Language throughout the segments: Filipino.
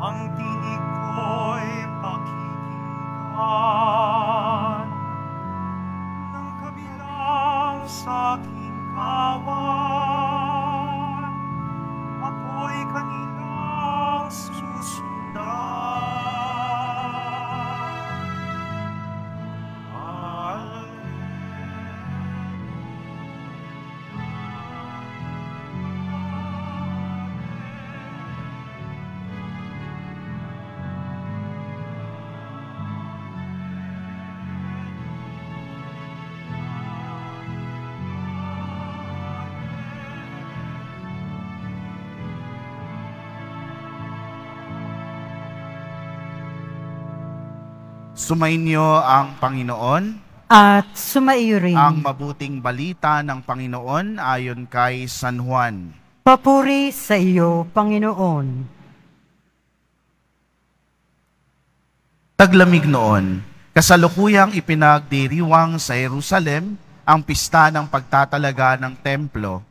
ang tinig ko'y pakikinggan ng kabilang sa aking kawan. Ako'y kanilang susundan. Sumainyo ang Panginoon. At sumaiyo rin. Ang mabuting balita ng Panginoon ayon kay San Juan. Papuri sa iyo, Panginoon. Taglamig noon, kasalukuyang ipinagdiriwang sa Jerusalem ang pista ng pagtatalaga ng templo.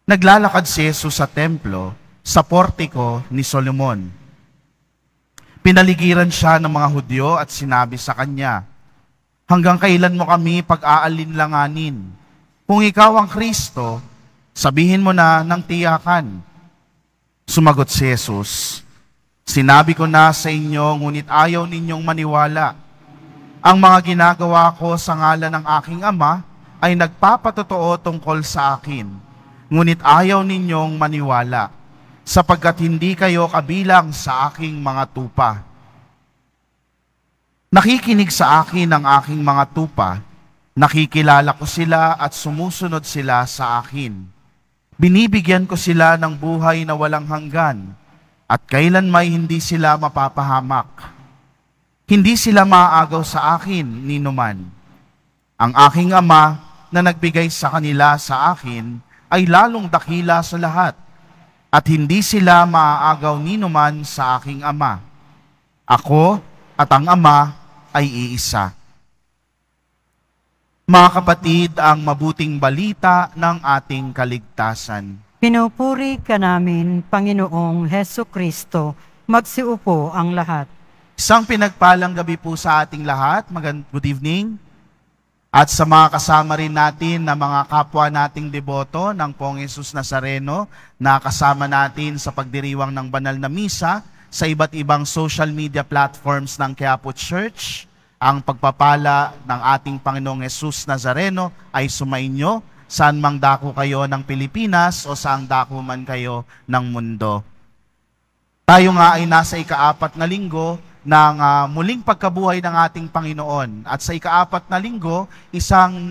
Naglalakad si Jesus sa templo sa portiko ni Solomon. Pinaligiran siya ng mga Hudyo at sinabi sa kanya, "Hanggang kailan mo kami pag-aalinlanganin? Kung ikaw ang Kristo, sabihin mo na ng tiyakan." Sumagot si Jesus, "Sinabi ko na sa inyo, ngunit ayaw ninyong maniwala. Ang mga ginagawa ko sa ngalan ng aking Ama ay nagpapatotoo tungkol sa akin, ngunit ayaw ninyong maniwala, sapagkat hindi kayo kabilang sa aking mga tupa. Nakikinig sa akin ang aking mga tupa, nakikilala ko sila at sumusunod sila sa akin. Binibigyan ko sila ng buhay na walang hanggan, at kailan may hindi sila mapapahamak. Hindi sila maaagaw sa akin ni numan. Ang aking Ama na nagbigay sa kanila sa akin ay lalong dakila sa lahat, at hindi sila maaagaw ni numan sa aking Ama. Ako at ang Ama ay iisa." Mga kapatid, ang mabuting balita ng ating kaligtasan. Pinupuri ka namin, Panginoong Heso Kristo. Magsiupo ang lahat. Isang pinagpalang gabi po sa ating lahat. Good evening. At sa mga kasama rin natin na mga kapwa nating deboto ng Poong Jesus Nazareno na kasama natin sa pagdiriwang ng banal na misa sa iba't ibang social media platforms ng Quiapo Church. Ang pagpapala ng ating Panginoong Jesus Nazareno ay sumainyo saan mang dako kayo ng Pilipinas o saan dako man kayo ng mundo. Tayo nga ay nasa ika-4 na linggo ng muling pagkabuhay ng ating Panginoon. At sa ika-4 na linggo, isang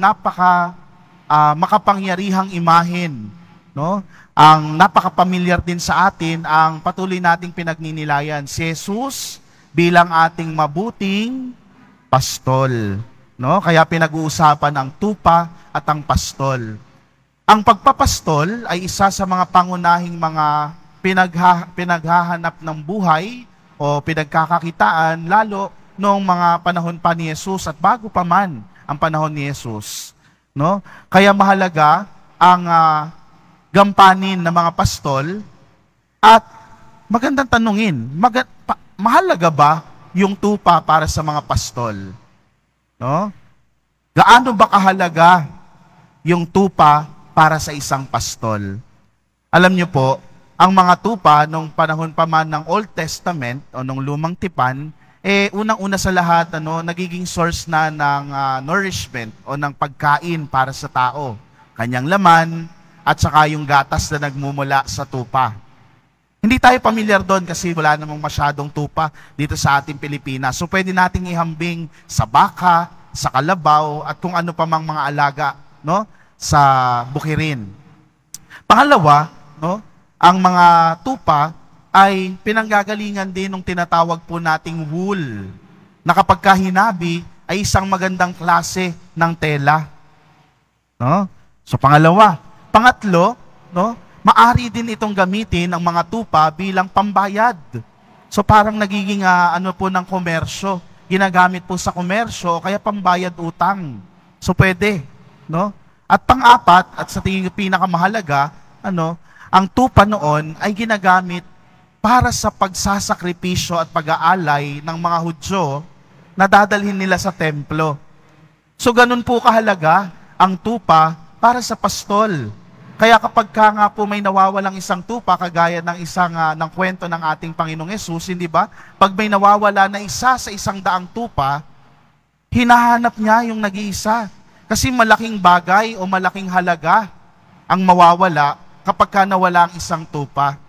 makapangyarihang imahen, no? Ang napakapamilyar din sa atin ang patuloy nating pinagninilayan, si Jesus bilang ating mabuting pastol, no? Kaya pinag-uusapan ang tupa at ang pastol. Ang pagpapastol ay isa sa mga pangunahing mga pinaghahanap ng buhay o pinagkakakitaan, lalo noong mga panahon pa ni Jesus at bago pa man ang panahon ni Jesus, no? Kaya mahalaga ang gampanin ng mga pastol at magandang tanungin, mahalaga ba yung tupa para sa mga pastol? No? Gaano ba kahalaga yung tupa para sa isang pastol? Alam niyo po, ang mga tupa nung panahon pa man ng Old Testament o nung Lumang Tipan, unang-una sa lahat, nagiging source na ng nourishment o ng pagkain para sa tao. Kanyang laman at saka yung gatas na nagmumula sa tupa. Hindi tayo pamilyar doon kasi wala namang masyadong tupa dito sa ating Pilipinas. So pwede nating ihambing sa baka, sa kalabaw, at kung ano pa mang mga alaga, no, sa bukirin. Pangalawa, no, ang mga tupa ay pinanggagalingan din ng tinatawag po nating wool, na kapag kahinabi ay isang magandang klase ng tela. No? So pangalawa. Pangatlo, no, maari din itong gamitin ang mga tupa bilang pambayad. So parang nagiging ng komersyo. Ginagamit po sa komersyo kaya pambayad utang. So pwede, no? At pang-apat at sa tingin ko pinakamahalaga, ang tupa noon ay ginagamit para sa pagsasakripisyo at pag-aalay ng mga Hudyo na dadalhin nila sa templo. So ganun po kahalaga ang tupa para sa pastol. Kaya kapag nga po may nawawalang isang tupa, kagaya ng ng kwento ng ating Panginoong Hesus, hindi ba? Pag may nawawala na isa sa 100 tupa, hinahanap niya yung nag-iisa. Kasi malaking bagay o malaking halaga ang mawawala kapag nawala ang isang tupa.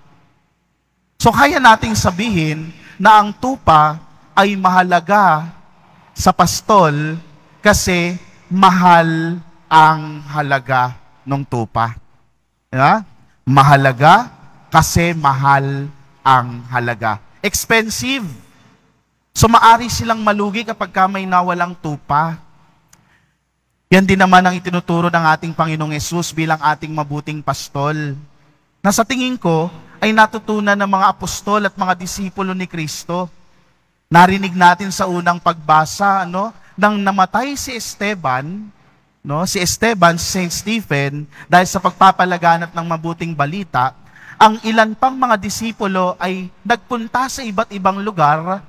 So kaya nating sabihin na ang tupa ay mahalaga sa pastol kasi mahal ang halaga ng tupa. Yeah? Mahalaga kasi mahal ang halaga. Expensive. So maari silang malugi kapag may nawalang tupa. Yan din naman ang itinuturo ng ating Panginoong Hesus bilang ating mabuting pastol. Na sa tingin ko ay natutunan ng mga apostol at mga disipulo ni Kristo. Narinig natin sa unang pagbasa, nang namatay si Esteban, si Saint Stephen, dahil sa pagpapalaganap ng mabuting balita, ang ilan pang mga disipulo ay nagpunta sa iba't ibang lugar,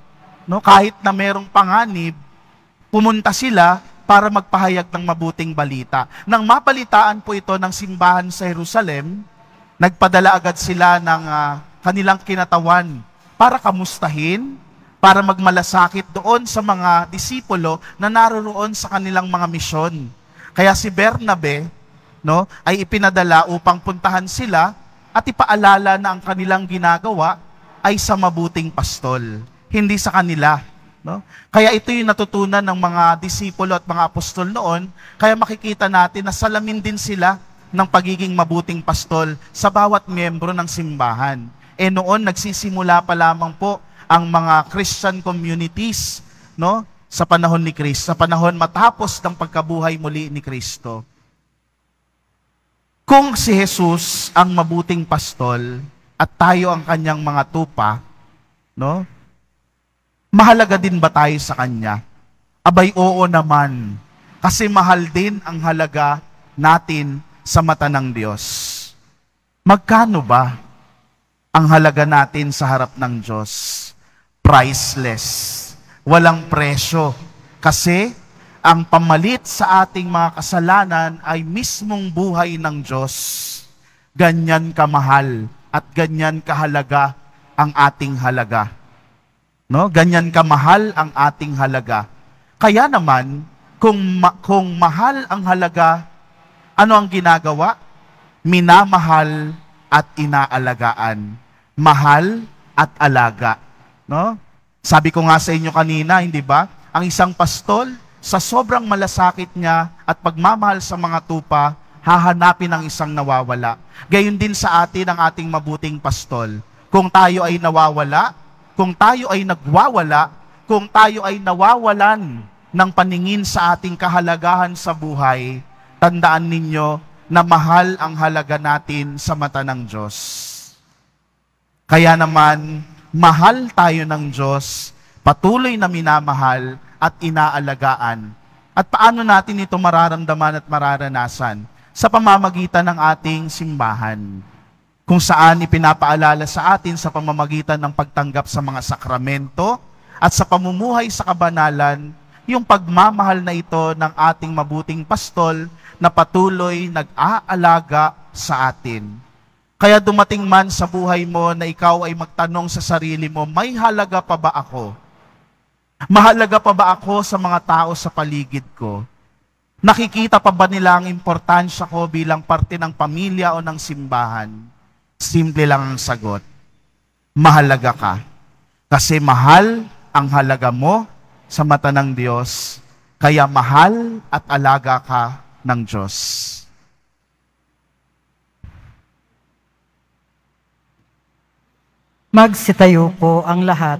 kahit na merong panganib, pumunta sila para magpahayag ng mabuting balita. Nang mapalitaan po ito ng simbahan sa Jerusalem, nagpadala agad sila ng kanilang kinatawan para kamustahin, para magmalasakit doon sa mga disipulo na naroroon sa kanilang mga misyon. Kaya si Bernabe ay ipinadala upang puntahan sila at ipaalala na ang kanilang ginagawa ay sa mabuting pastol, hindi sa kanila. Kaya ito yung natutunan ng mga disipulo at mga apostol noon, kaya makikita natin na salamin din sila ng pagiging mabuting pastol sa bawat miyembro ng simbahan. Noon, nagsisimula pa lamang po ang mga Christian communities, sa panahon ni Kristo, sa panahon matapos ng pagkabuhay muli ni Kristo. Kung si Jesus ang mabuting pastol at tayo ang kanyang mga tupa, mahalaga din ba tayo sa kanya? Abay, oo naman. Kasi mahal din ang halaga natin sa mata ng Diyos. Magkano ba ang halaga natin sa harap ng Diyos? Priceless. Walang presyo. Kasi ang pamalit sa ating mga kasalanan ay mismong buhay ng Diyos. Ganyan kamahal at ganyan kahalaga ang ating halaga. Ganyan kamahal ang ating halaga. Kaya naman, kung mahal ang halaga, ano ang ginagawa? Minamahal at inaalagaan. Mahal at alaga. Sabi ko nga sa inyo kanina, hindi ba? Ang isang pastol, sa sobrang malasakit niya at pagmamahal sa mga tupa, hahanapin ang isang nawawala. Gayon din sa atin ang ating mabuting pastol. Kung tayo ay nawawala, kung tayo ay nagwawala, kung tayo ay nawawalan ng paningin sa ating kahalagahan sa buhay, tandaan ninyo na mahal ang halaga natin sa mata ng Diyos. Kaya naman, mahal tayo ng Diyos, patuloy na minamahal at inaalagaan. At paano natin ito mararamdaman at mararanasan? Sa pamamagitan ng ating simbahan, kung saan ipinapaalala sa atin sa pamamagitan ng pagtanggap sa mga sakramento at sa pamumuhay sa kabanalan, yung pagmamahal na ito ng ating mabuting pastol na patuloy nag-aalaga sa atin. Kaya dumating man sa buhay mo na ikaw ay magtanong sa sarili mo, may halaga pa ba ako? Mahalaga pa ba ako sa mga tao sa paligid ko? Nakikita pa ba nila ang importansya ko bilang parte ng pamilya o ng simbahan? Simple lang ang sagot. Mahalaga ka. Kasi mahal ang halaga mo sa mata ng Diyos, kaya mahal at alaga ka ng Diyos. Magsitayo po ang lahat.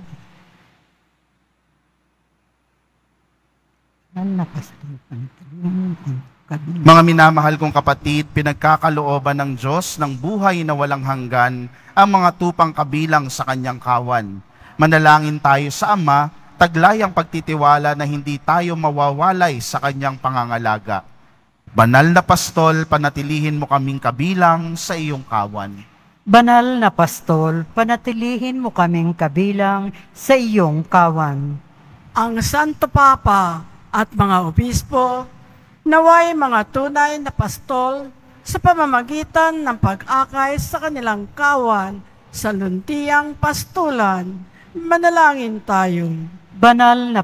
Mga minamahal kong kapatid, pinagkakalooban ng Diyos ng buhay na walang hanggan ang mga tupang kabilang sa kanyang kawan. Manalangin tayo sa Ama, taglay ang pagtitiwala na hindi tayo mawawalay sa kanyang pangangalaga. Banal na Pastol, panatilihin mo kaming kabilang sa iyong kawan. Banal na Pastol, panatilihin mo kaming kabilang sa iyong kawan. Ang Santo Papa at mga obispo, naway mga tunay na pastol sa pamamagitan ng pag-akay sa kanilang kawan sa luntiang pastulan. Manalangin tayo. Banal na